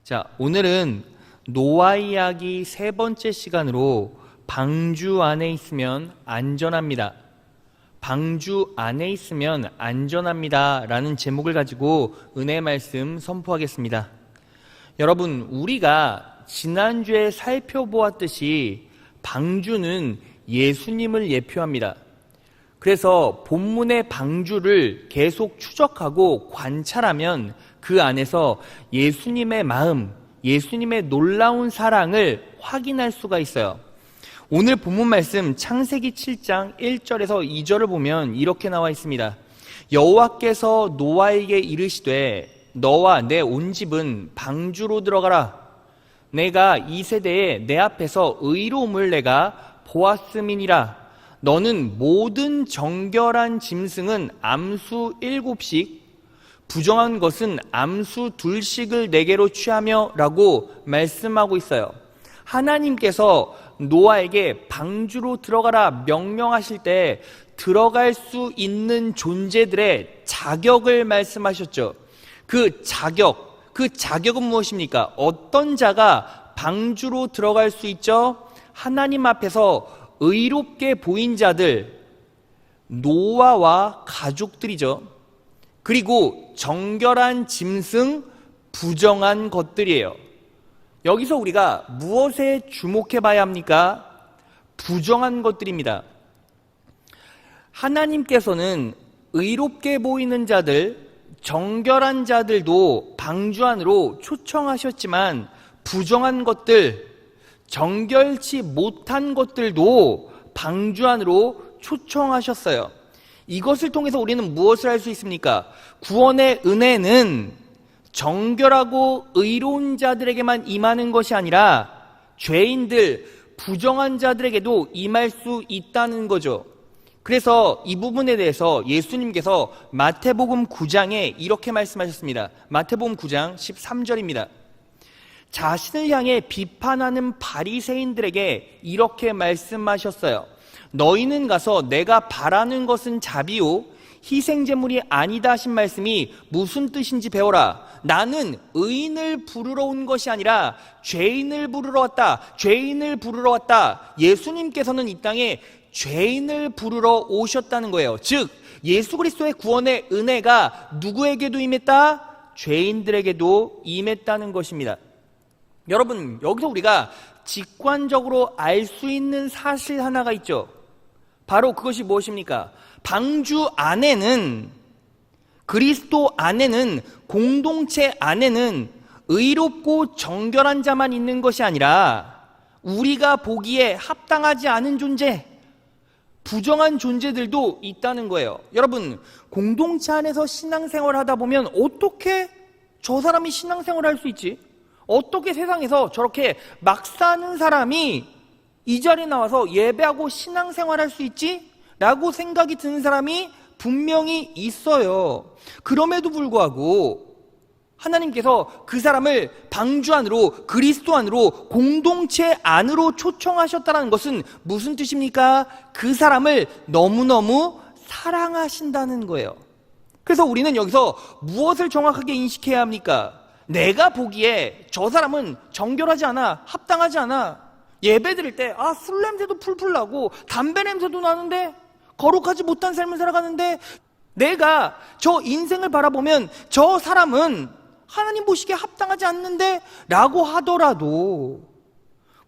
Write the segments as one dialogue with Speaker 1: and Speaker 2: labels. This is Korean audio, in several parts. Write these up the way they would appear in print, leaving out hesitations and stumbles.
Speaker 1: 자, 오늘은 노아 이야기 세 번째 시간으로 방주 안에 있으면 안전합니다. 방주 안에 있으면 안전합니다 라는 제목을 가지고 은혜의 말씀 선포하겠습니다. 여러분, 우리가 지난주에 살펴보았듯이 방주는 예수님을 예표합니다. 그래서 본문의 방주를 계속 추적하고 관찰하면 그 안에서 예수님의 마음, 예수님의 놀라운 사랑을 확인할 수가 있어요. 오늘 본문 말씀 창세기 7장 1절에서 2절을 보면 이렇게 나와 있습니다. 여호와께서 노아에게 이르시되 너와 내 온 집은 방주로 들어가라. 내가 이 세대에 내 앞에서 의로움을 내가 보았음이니라. 너는 모든 정결한 짐승은 암수 7씩, 부정한 것은 암수 2씩을 내게로 취하며 라고 말씀하고 있어요. 하나님께서 노아에게 방주로 들어가라 명령하실 때 들어갈 수 있는 존재들의 자격을 말씀하셨죠. 그 자격은 무엇입니까? 어떤 자가 방주로 들어갈 수 있죠? 하나님 앞에서 의롭게 보인 자들, 노아와 가족들이죠. 그리고 정결한 짐승, 부정한 것들이에요. 여기서 우리가 무엇에 주목해 봐야 합니까? 부정한 것들입니다. 하나님께서는 의롭게 보이는 자들, 정결한 자들도 방주 안으로 초청하셨지만 부정한 것들, 정결치 못한 것들도 방주 안으로 초청하셨어요. 이것을 통해서 우리는 무엇을 할 수 있습니까? 구원의 은혜는 정결하고 의로운 자들에게만 임하는 것이 아니라 죄인들, 부정한 자들에게도 임할 수 있다는 거죠. 그래서 이 부분에 대해서 예수님께서 마태복음 9장에 이렇게 말씀하셨습니다. 마태복음 9장 13절입니다. 자신을 향해 비판하는 바리새인들에게 이렇게 말씀하셨어요. 너희는 가서 내가 바라는 것은 자비요 희생제물이 아니다 하신 말씀이 무슨 뜻인지 배워라. 나는 의인을 부르러 온 것이 아니라 죄인을 부르러 왔다. 죄인을 부르러 왔다. 예수님께서는 이 땅에 죄인을 부르러 오셨다는 거예요. 즉 예수 그리스도의 구원의 은혜가 누구에게도 임했다? 죄인들에게도 임했다는 것입니다. 여러분, 여기서 우리가 직관적으로 알 수 있는 사실 하나가 있죠. 바로 그것이 무엇입니까? 방주 안에는, 그리스도 안에는, 공동체 안에는 의롭고 정결한 자만 있는 것이 아니라 우리가 보기에 합당하지 않은 존재, 부정한 존재들도 있다는 거예요. 여러분, 공동체 안에서 신앙생활을 하다 보면 어떻게 저 사람이 신앙생활을 할 수 있지? 어떻게 세상에서 저렇게 막 사는 사람이 이 자리에 나와서 예배하고 신앙생활 할 수 있지? 라고 생각이 드는 사람이 분명히 있어요. 그럼에도 불구하고 하나님께서 그 사람을 방주 안으로, 그리스도 안으로, 공동체 안으로 초청하셨다는 것은 무슨 뜻입니까? 그 사람을 너무너무 사랑하신다는 거예요. 그래서 우리는 여기서 무엇을 정확하게 인식해야 합니까? 내가 보기에 저 사람은 정결하지 않아, 합당하지 않아. 예배 드릴 때 술 냄새도 풀풀 나고 담배 냄새도 나는데 거룩하지 못한 삶을 살아가는데 내가 저 인생을 바라보면 저 사람은 하나님 보시기에 합당하지 않는데 라고 하더라도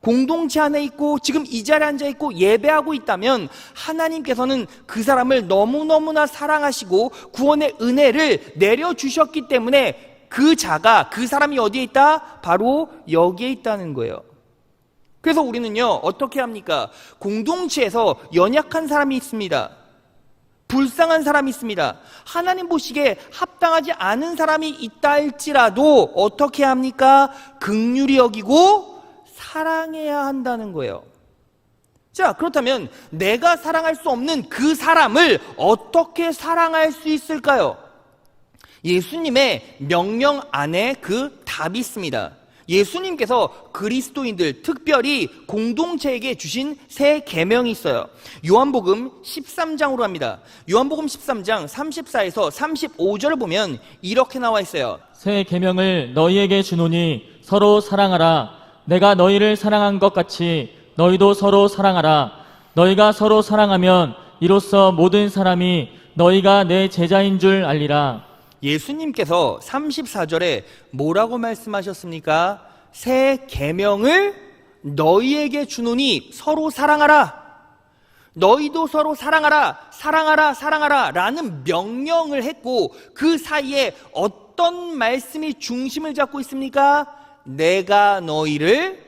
Speaker 1: 공동체 안에 있고 지금 이 자리에 앉아 있고 예배하고 있다면 하나님께서는 그 사람을 너무너무나 사랑하시고 구원의 은혜를 내려주셨기 때문에 그 자가, 그 사람이 어디에 있다? 바로 여기에 있다는 거예요. 그래서 우리는요, 어떻게 합니까? 공동체에서 연약한 사람이 있습니다. 불쌍한 사람이 있습니다. 하나님 보시기에 합당하지 않은 사람이 있다 할지라도 어떻게 합니까? 긍휼히 여기고 사랑해야 한다는 거예요. 자, 그렇다면 내가 사랑할 수 없는 그 사람을 어떻게 사랑할 수 있을까요? 예수님의 명령 안에 그 답이 있습니다. 예수님께서 그리스도인들, 특별히 공동체에게 주신 새 계명이 있어요. 요한복음 13장으로 합니다. 요한복음 13장 34에서 35절을 보면 이렇게 나와 있어요.
Speaker 2: 새 계명을 너희에게 주노니 서로 사랑하라. 내가 너희를 사랑한 것 같이 너희도 서로 사랑하라. 너희가 서로 사랑하면 이로써 모든 사람이 너희가 내 제자인 줄 알리라.
Speaker 1: 예수님께서 34절에 뭐라고 말씀하셨습니까? 새 계명을 너희에게 주노니 서로 사랑하라. 너희도 서로 사랑하라, 사랑하라, 사랑하라 라는 명령을 했고, 그 사이에 어떤 말씀이 중심을 잡고 있습니까? 내가 너희를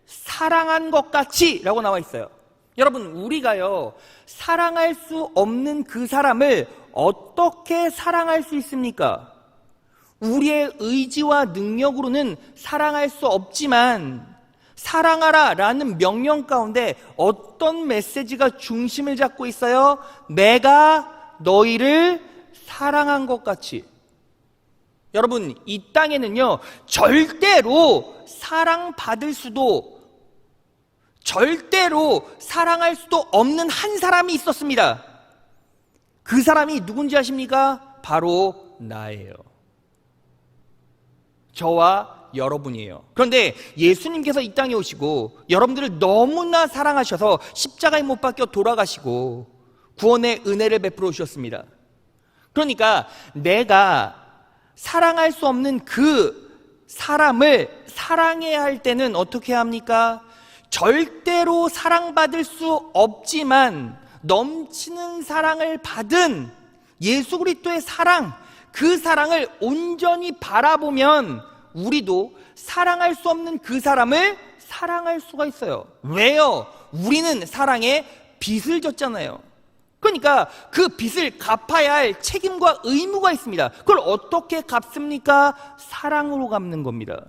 Speaker 1: 사랑한 것 같이 라고 나와 있어요. 여러분, 우리가요, 사랑할 수 없는 그 사람을 어떻게 사랑할 수 있습니까? 우리의 의지와 능력으로는 사랑할 수 없지만, 사랑하라 라는 명령 가운데 어떤 메시지가 중심을 잡고 있어요? 내가 너희를 사랑한 것 같이. 여러분, 이 땅에는요, 절대로 사랑받을 수도, 절대로 사랑할 수도 없는 한 사람이 있었습니다. 그 사람이 누군지 아십니까? 바로 나예요. 저와 여러분이에요. 그런데 예수님께서 이 땅에 오시고 여러분들을 너무나 사랑하셔서 십자가에 못 박혀 돌아가시고 구원의 은혜를 베풀어 주셨습니다. 그러니까 내가 사랑할 수 없는 그 사람을 사랑해야 할 때는 어떻게 합니까? 절대로 사랑받을 수 없지만 넘치는 사랑을 받은 예수 그리스도의 사랑, 그 사랑을 온전히 바라보면 우리도 사랑할 수 없는 그 사람을 사랑할 수가 있어요. 왜요? 우리는 사랑에 빚을 졌잖아요. 그러니까 그 빚을 갚아야 할 책임과 의무가 있습니다. 그걸 어떻게 갚습니까? 사랑으로 갚는 겁니다.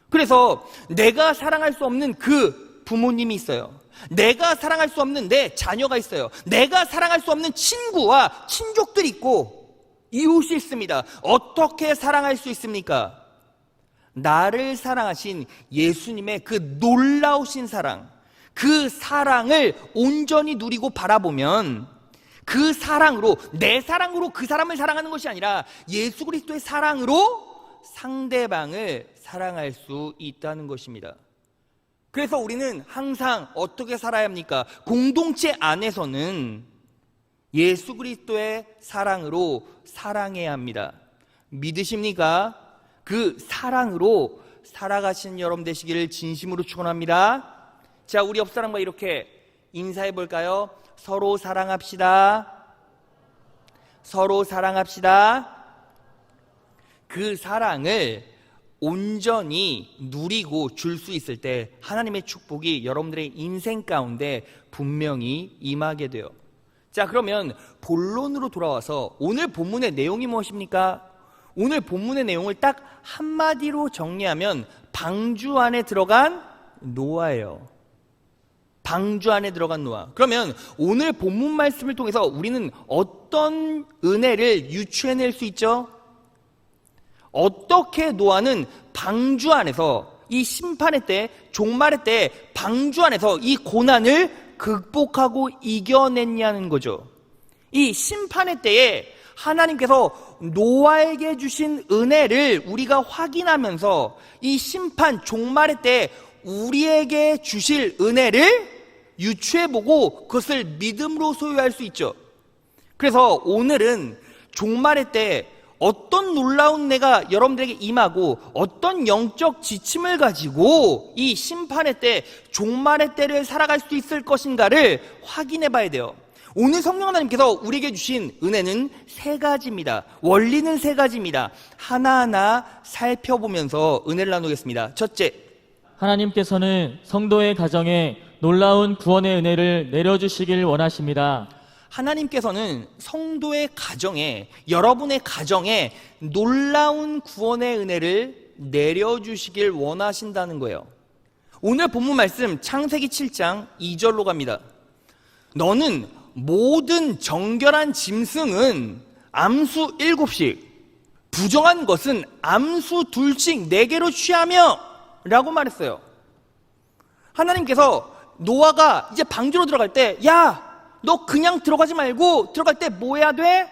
Speaker 1: 그래서 내가 사랑할 수 없는 그 부모님이 있어요. 내가 사랑할 수 없는 내 자녀가 있어요. 내가 사랑할 수 없는 친구와 친족들이 있고 이웃이 있습니다. 어떻게 사랑할 수 있습니까? 나를 사랑하신 예수님의 그 놀라우신 사랑, 그 사랑을 온전히 누리고 바라보면 그 사랑으로, 내 사랑으로 그 사람을 사랑하는 것이 아니라 예수 그리스도의 사랑으로 상대방을 사랑할 수 있다는 것입니다. 그래서 우리는 항상 어떻게 살아야 합니까? 공동체 안에서는 예수 그리스도의 사랑으로 사랑해야 합니다. 믿으십니까? 그 사랑으로 살아가시는 여러분 되시기를 진심으로 축원합니다. 자, 우리 옆 사람과 이렇게 인사해 볼까요? 서로 사랑합시다. 서로 사랑합시다. 그 사랑을 온전히 누리고 줄 수 있을 때 하나님의 축복이 여러분들의 인생 가운데 분명히 임하게 돼요. 자, 그러면 본론으로 돌아와서 오늘 본문의 내용이 무엇입니까? 오늘 본문의 내용을 딱 한마디로 정리하면 방주 안에 들어간 노아예요. 방주 안에 들어간 노아. 그러면 오늘 본문 말씀을 통해서 우리는 어떤 은혜를 유추해낼 수 있죠? 어떻게 노아는 방주 안에서 이 심판의 때, 종말의 때 방주 안에서 이 고난을 극복하고 이겨냈냐는 거죠. 이 심판의 때에 하나님께서 노아에게 주신 은혜를 우리가 확인하면서 이 심판, 종말의 때 우리에게 주실 은혜를 유추해보고 그것을 믿음으로 소유할 수 있죠. 그래서 오늘은 종말의 때 어떤 놀라운 은혜가 여러분들에게 임하고 어떤 영적 지침을 가지고 이 심판의 때, 종말의 때를 살아갈 수 있을 것인가를 확인해 봐야 돼요. 오늘 성령 하나님께서 우리에게 주신 은혜는 세 가지입니다. 원리는 세 가지입니다. 하나하나 살펴보면서 은혜를 나누겠습니다. 첫째,
Speaker 2: 하나님께서는 성도의 가정에 놀라운 구원의 은혜를 내려주시길 원하십니다.
Speaker 1: 하나님께서는 성도의 가정에, 여러분의 가정에 놀라운 구원의 은혜를 내려주시길 원하신다는 거예요. 오늘 본문 말씀 창세기 7장 2절로 갑니다. 너는 모든 정결한 짐승은 암수 7씩, 부정한 것은 암수 2씩 4개로 취하며 라고 말했어요. 하나님께서 노아가 이제 방주로 들어갈 때, 야, 너 그냥 들어가지 말고 들어갈 때 뭐 해야 돼?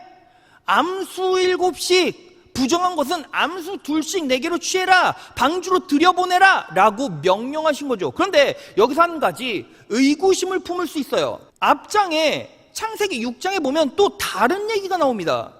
Speaker 1: 암수 7씩, 부정한 것은 암수 2씩 4개로 취해라, 방주로 들여보내라 라고 명령하신 거죠. 그런데 여기서 한 가지 의구심을 품을 수 있어요. 앞장에 창세기 6장에 보면 또 다른 얘기가 나옵니다.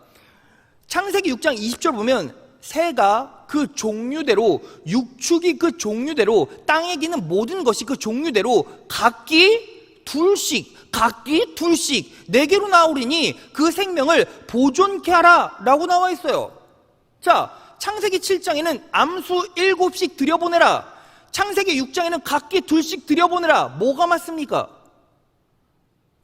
Speaker 1: 창세기 6장 20절 보면 새가 그 종류대로, 육축이 그 종류대로, 땅에 기는 모든 것이 그 종류대로 각기 둘씩 4개로 나오리니 그 생명을 보존케 하라 라고 나와 있어요. 자, 창세기 7장에는 암수 7씩 들여보내라, 창세기 6장에는 각기 2씩 들여보내라. 뭐가 맞습니까?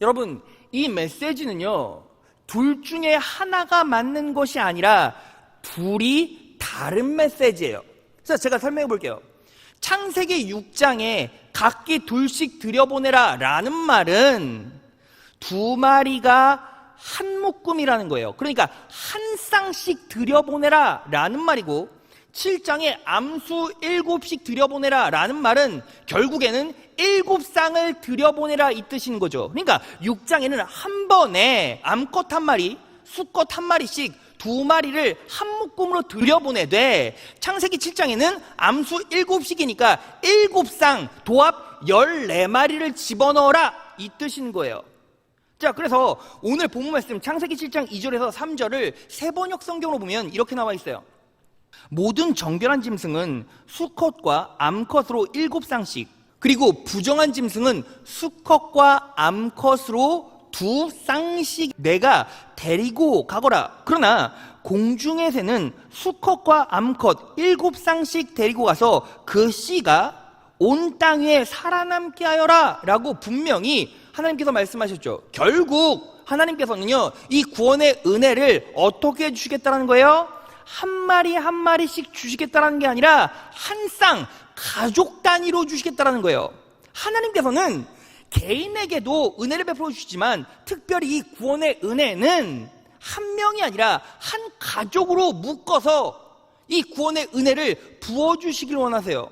Speaker 1: 여러분, 이 메시지는요, 둘 중에 하나가 맞는 것이 아니라 둘이 다른 메시지예요. 그래서 제가 설명해 볼게요. 창세기 6장에 각기 2씩 들여보내라 라는 말은 2마리가 한 묶음이라는 거예요. 그러니까 한 쌍씩 들여보내라 라는 말이고, 7장에 암수 7씩 들여보내라 라는 말은 결국에는 7쌍을 들여보내라 이 뜻인 거죠. 그러니까 6장에는 한 번에 암컷 한 마리, 수컷 한 마리씩 2마리를 한 묶음으로 들여보내되, 창세기 7장에는 암수 7씩이니까 7쌍 도합 14마리를 집어넣어라 이 뜻인 거예요. 자, 그래서 오늘 본문 말씀 창세기 7장 2절에서 3절을 세번역 성경으로 보면 이렇게 나와 있어요. 모든 정결한 짐승은 수컷과 암컷으로 7쌍씩, 그리고 부정한 짐승은 수컷과 암컷으로 2쌍씩 내가 데리고 가거라. 그러나 공중의 새는 수컷과 암컷 7쌍씩 데리고 가서 그 씨가 온 땅 위에 살아남게 하여라 라고 분명히 하나님께서 말씀하셨죠. 결국 하나님께서는요, 이 구원의 은혜를 어떻게 해주시겠다는 거예요? 한 마리 한 마리씩 주시겠다는 게 아니라 한 쌍, 가족 단위로 주시겠다는 거예요. 하나님께서는 개인에게도 은혜를 베풀어 주시지만 특별히 이 구원의 은혜는 한 명이 아니라 한 가족으로 묶어서 이 구원의 은혜를 부어주시길 원하세요.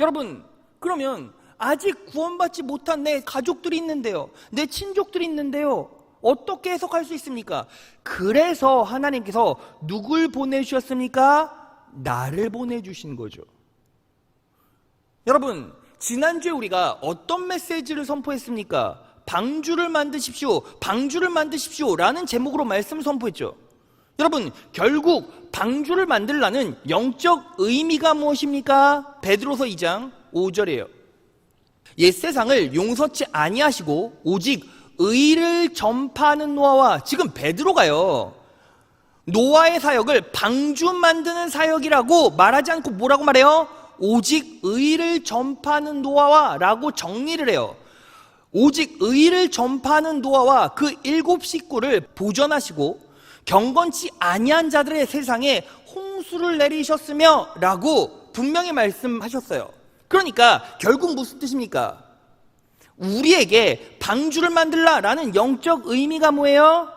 Speaker 1: 여러분, 그러면 아직 구원받지 못한 내 가족들이 있는데요, 내 친족들이 있는데요, 어떻게 해석할 수 있습니까? 그래서 하나님께서 누굴 보내주셨습니까? 나를 보내주신 거죠. 여러분, 지난주에 우리가 어떤 메시지를 선포했습니까? 방주를 만드십시오, 방주를 만드십시오 라는 제목으로 말씀 선포했죠. 여러분, 결국 방주를 만들라는 영적 의미가 무엇입니까? 베드로서 2장 5절이에요. 옛 세상을 용서치 아니하시고 오직 의를 전파하는 노아와, 지금 베드로가요, 노아의 사역을 방주 만드는 사역이라고 말하지 않고 뭐라고 말해요? 오직 의를 전파하는 노아와 라고 정리를 해요. 오직 의를 전파하는 노아와 그 7 식구를 보존하시고 경건치 아니한 자들의 세상에 홍수를 내리셨으며 라고 분명히 말씀하셨어요. 그러니까 결국 무슨 뜻입니까? 우리에게 방주를 만들라 라는 영적 의미가 뭐예요?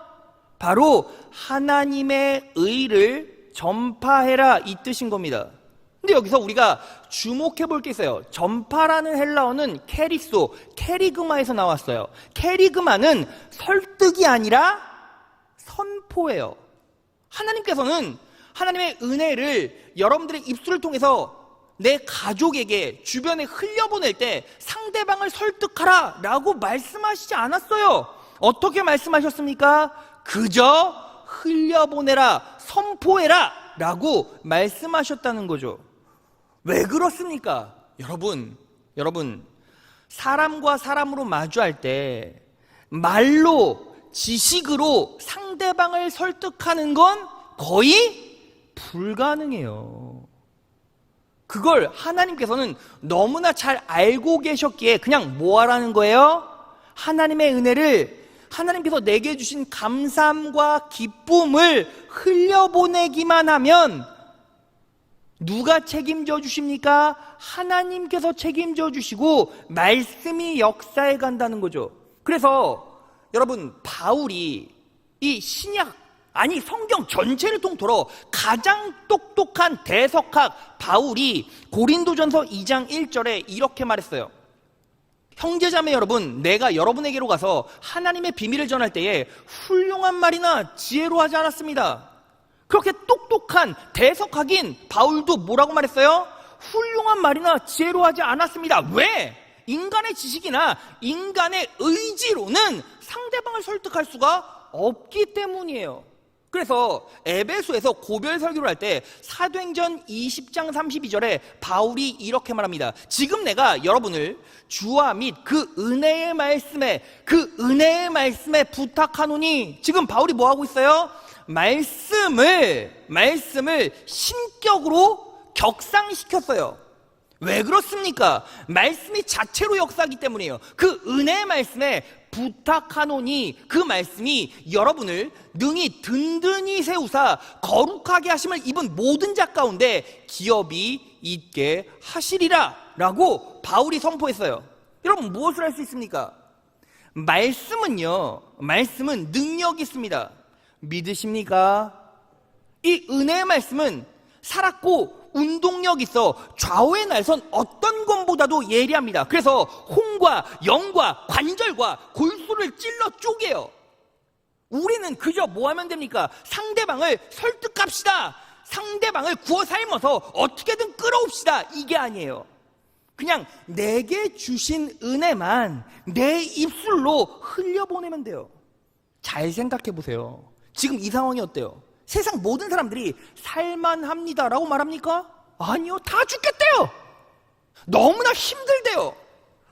Speaker 1: 바로 하나님의 의를 전파해라 이 뜻인 겁니다. 근데 여기서 우리가 주목해 볼 게 있어요. 전파라는 헬라어는 캐리소, 캐리그마에서 나왔어요. 캐리그마는 설득이 아니라 선포예요. 하나님께서는 하나님의 은혜를 여러분들의 입술을 통해서 내 가족에게, 주변에 흘려보낼 때 상대방을 설득하라 라고 말씀하시지 않았어요. 어떻게 말씀하셨습니까? 그저 흘려보내라, 선포해라 라고 말씀하셨다는 거죠. 왜 그렇습니까? 여러분, 사람과 사람으로 마주할 때 말로, 지식으로 상대방을 설득하는 건 거의 불가능해요. 그걸 하나님께서는 너무나 잘 알고 계셨기에 그냥 뭐 하라는 거예요? 하나님의 은혜를, 하나님께서 내게 주신 감사함과 기쁨을 흘려보내기만 하면 누가 책임져 주십니까? 하나님께서 책임져 주시고 말씀이 역사해 간다는 거죠. 그래서 여러분, 바울이 이 신약 아니 성경 전체를 통틀어 가장 똑똑한 대석학 바울이 고린도전서 2장 1절에 이렇게 말했어요. 형제자매 여러분, 내가 여러분에게로 가서 하나님의 비밀을 전할 때에 훌륭한 말이나 지혜로 하지 않았습니다. 그렇게 똑똑한 대석학인 바울도 뭐라고 말했어요? 훌륭한 말이나 지혜로 하지 않았습니다. 왜? 인간의 지식이나 인간의 의지로는 상대방을 설득할 수가 없기 때문이에요. 그래서 에베소에서 고별 설교를 할 때 사도행전 20장 32절에 바울이 이렇게 말합니다. 지금 내가 여러분을 주와 및 그 은혜의 말씀에 부탁하노니, 지금 바울이 뭐 하고 있어요? 말씀을 신격으로 격상시켰어요. 왜 그렇습니까? 말씀이 자체로 역사하기 때문이에요. 그 은혜의 말씀에 부탁하노니, 그 말씀이 여러분을 능히 든든히 세우사 거룩하게 하심을 입은 모든 자 가운데 기업이 있게 하시리라 라고 바울이 선포했어요. 여러분, 무엇을 할 수 있습니까? 말씀은 능력이 있습니다. 믿으십니까? 이 은혜의 말씀은 살았고 운동력 있어 좌우의 날선 어떤 것보다도 예리합니다. 그래서 혼과 영과 관절과 골수를 찔러 쪼개요. 우리는 그저 뭐 하면 됩니까? 상대방을 설득합시다. 상대방을 구워 삶아서 어떻게든 끌어옵시다. 이게 아니에요. 그냥 내게 주신 은혜만 내 입술로 흘려보내면 돼요. 잘 생각해 보세요. 지금 이 상황이 어때요? 세상 모든 사람들이 살만합니다라고 말합니까? 아니요, 다 죽겠대요. 너무나 힘들대요.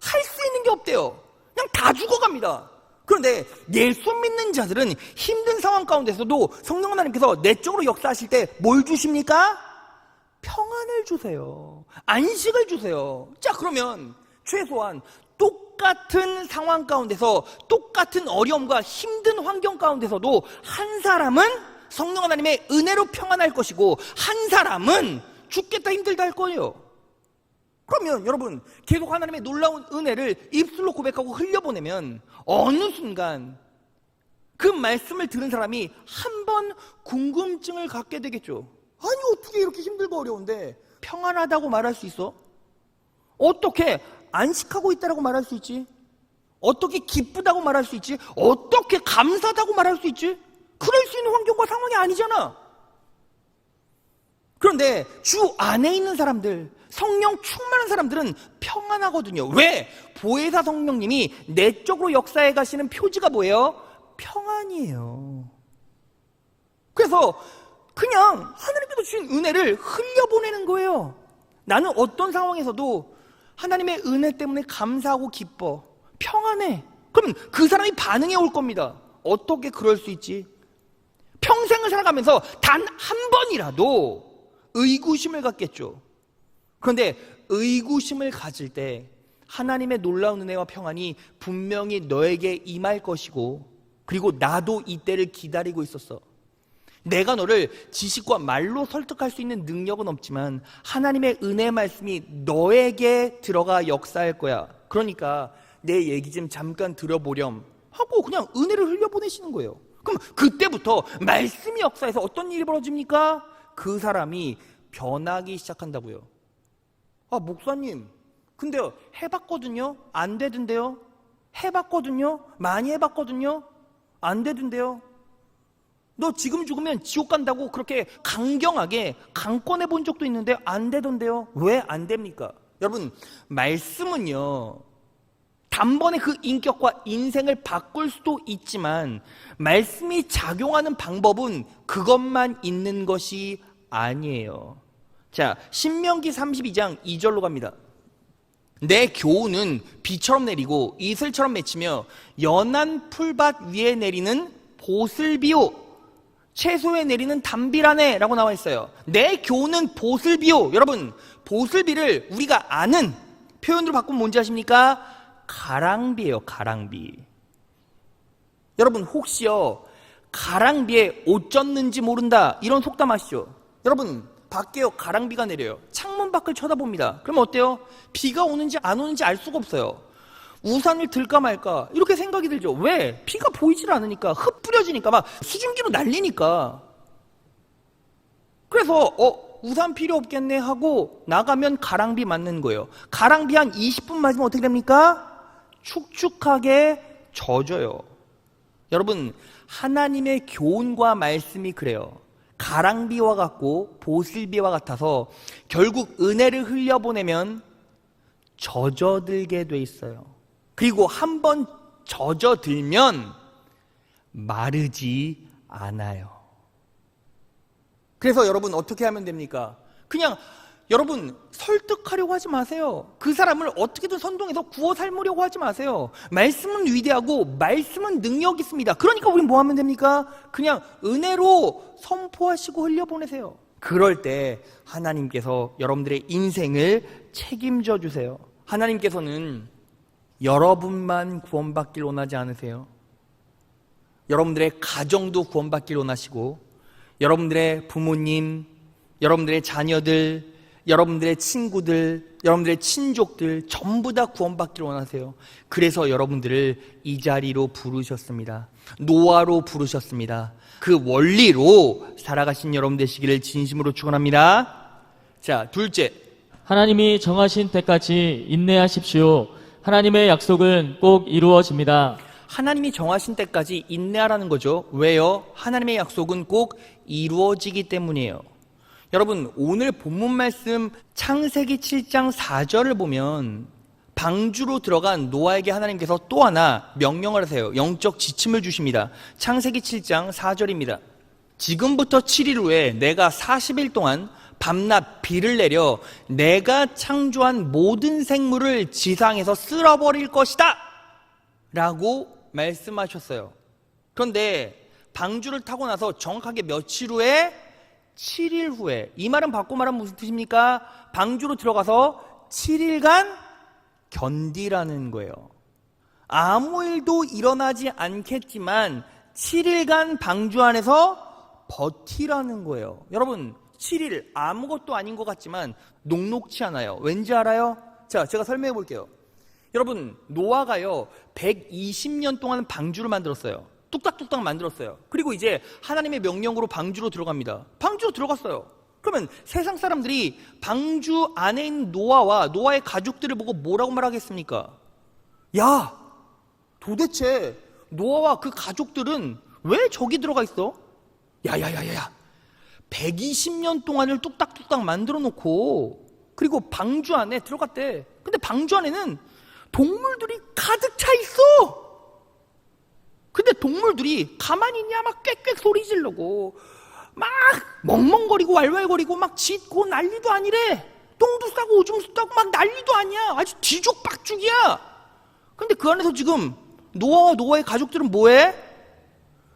Speaker 1: 할 수 있는 게 없대요. 그냥 다 죽어갑니다. 그런데 예수 믿는 자들은 힘든 상황 가운데서도 성령 하나님께서 내 쪽으로 역사하실 때 뭘 주십니까? 평안을 주세요. 안식을 주세요. 자, 그러면 최소한 똑같은 상황 가운데서, 똑같은 어려움과 힘든 환경 가운데서도 한 사람은 성령 하나님의 은혜로 평안할 것이고 한 사람은 죽겠다 힘들다 할 거예요. 그러면 여러분, 계속 하나님의 놀라운 은혜를 입술로 고백하고 흘려보내면 어느 순간 그 말씀을 들은 사람이 한 번 궁금증을 갖게 되겠죠. 아니, 어떻게 이렇게 힘들고 어려운데 평안하다고 말할 수 있어? 어떻게 안식하고 있다고 말할 수 있지? 어떻게 기쁘다고 말할 수 있지? 어떻게 감사하다고 말할 수 있지? 그럴 수 있는 환경과 상황이 아니잖아. 그런데 주 안에 있는 사람들, 성령 충만한 사람들은 평안하거든요. 왜? 보혜사 성령님이 내 쪽으로 역사해 가시는 표지가 뭐예요? 평안이에요. 그래서 그냥 하나님께서 주신 은혜를 흘려보내는 거예요. 나는 어떤 상황에서도 하나님의 은혜 때문에 감사하고 기뻐, 평안해. 그럼 그 사람이 반응해 올 겁니다. 어떻게 그럴 수 있지? 평생을 살아가면서 단 한 번이라도 의구심을 갖겠죠. 그런데 의구심을 가질 때 하나님의 놀라운 은혜와 평안이 분명히 너에게 임할 것이고, 그리고 나도 이때를 기다리고 있었어. 내가 너를 지식과 말로 설득할 수 있는 능력은 없지만 하나님의 은혜 말씀이 너에게 들어가 역사할 거야. 그러니까 내 얘기 좀 잠깐 들어보렴 하고 그냥 은혜를 흘려보내시는 거예요. 그럼 그때부터 말씀이 역사해서 어떤 일이 벌어집니까? 그 사람이 변하기 시작한다고요. 아, 목사님, 근데 해봤거든요? 안 되던데요? 해봤거든요? 많이 해봤거든요? 안 되던데요? 너 지금 죽으면 지옥 간다고 그렇게 강경하게 강권해 본 적도 있는데 안 되던데요? 왜 안 됩니까? 여러분, 말씀은요, 단번에 그 인격과 인생을 바꿀 수도 있지만 말씀이 작용하는 방법은 그것만 있는 것이 아니에요. 자, 신명기 32장 2절로 갑니다. 내 교훈은 비처럼 내리고 이슬처럼 맺히며 연한 풀밭 위에 내리는 보슬비요, 채소에 내리는 담비라네 라고 나와 있어요. 내 교훈은 보슬비요. 여러분, 보슬비를 우리가 아는 표현으로 바꾸면 뭔지 아십니까? 가랑비예요. 가랑비. 여러분, 혹시요 가랑비에 옷 젖는지 모른다 이런 속담 아시죠? 여러분, 밖에요 가랑비가 내려요. 창문 밖을 쳐다봅니다. 그러면 어때요? 비가 오는지 안 오는지 알 수가 없어요. 우산을 들까 말까 이렇게 생각이 들죠. 왜? 비가 보이질 않으니까, 흙 뿌려지니까, 막 수증기로 날리니까. 그래서 우산 필요 없겠네 하고 나가면 가랑비 맞는 거예요. 가랑비 한 20분 맞으면 어떻게 됩니까? 축축하게 젖어요. 여러분, 하나님의 교훈과 말씀이 그래요. 가랑비와 같고 보슬비와 같아서 결국 은혜를 흘려보내면 젖어들게 돼 있어요. 그리고 한번 젖어들면 마르지 않아요. 그래서 여러분 어떻게 하면 됩니까? 그냥 여러분 설득하려고 하지 마세요. 그 사람을 어떻게든 선동해서 구워 삶으려고 하지 마세요. 말씀은 위대하고 말씀은 능력 있습니다. 그러니까 우린 뭐 하면 됩니까? 그냥 은혜로 선포하시고 흘려보내세요. 그럴 때 하나님께서 여러분들의 인생을 책임져 주세요. 하나님께서는 여러분만 구원받길 원하지 않으세요. 여러분들의 가정도 원받기를 원하시고, 여러분들의 부모님, 여러분들의 자녀들, 여러분들의 친구들, 여러분들의 친족들 전부 다 구원받기를 원하세요. 그래서 여러분들을 이 자리로 부르셨습니다. 노아로 부르셨습니다. 그 원리로 살아가신 여러분 되시기를 진심으로 축원합니다. 자, 둘째,
Speaker 2: 하나님이 정하신 때까지 인내하십시오. 하나님의 약속은 꼭 이루어집니다.
Speaker 1: 하나님이 정하신 때까지 인내하라는 거죠. 왜요? 하나님의 약속은 꼭 이루어지기 때문이에요. 여러분, 오늘 본문 말씀 창세기 7장 4절을 보면 방주로 들어간 노아에게 하나님께서 또 하나 명령을 하세요. 영적 지침을 주십니다. 창세기 7장 4절입니다. 지금부터 7일 후에 내가 40일 동안 밤낮 비를 내려 내가 창조한 모든 생물을 지상에서 쓸어버릴 것이다 라고 말씀하셨어요. 그런데 방주를 타고 나서 정확하게 며칠 후에 7일 후에, 이 말은 바꿔 말하면 무슨 뜻입니까? 방주로 들어가서 7일간 견디라는 거예요. 아무 일도 일어나지 않겠지만 7일간 방주 안에서 버티라는 거예요. 여러분, 7일 아무것도 아닌 것 같지만 녹록치 않아요. 왠지 알아요? 자, 제가 설명해 볼게요. 여러분, 노아가요 120년 동안 방주를 만들었어요. 뚝딱뚝딱 만들었어요. 그리고 이제 하나님의 명령으로 방주로 들어갑니다. 방주로 들어갔어요. 그러면 세상 사람들이 방주 안에 있는 노아와 노아의 가족들을 보고 뭐라고 말하겠습니까? 야, 도대체 노아와 그 가족들은 왜 저기 들어가 있어? 야야야야야, 120년 동안을 뚝딱뚝딱 만들어 놓고 그리고 방주 안에 들어갔대. 근데 방주 안에는 동물들이 가득 차 있어. 근데 동물들이 가만히 있냐? 막 꽥꽥 소리 지르고 막 멍멍거리고 왈왈거리고 막 짖고 난리도 아니래. 똥도 싸고 오줌도 싸고 막 난리도 아니야. 아주 뒤죽박죽이야. 근데 그 안에서 지금 노아와 노아의 가족들은 뭐해?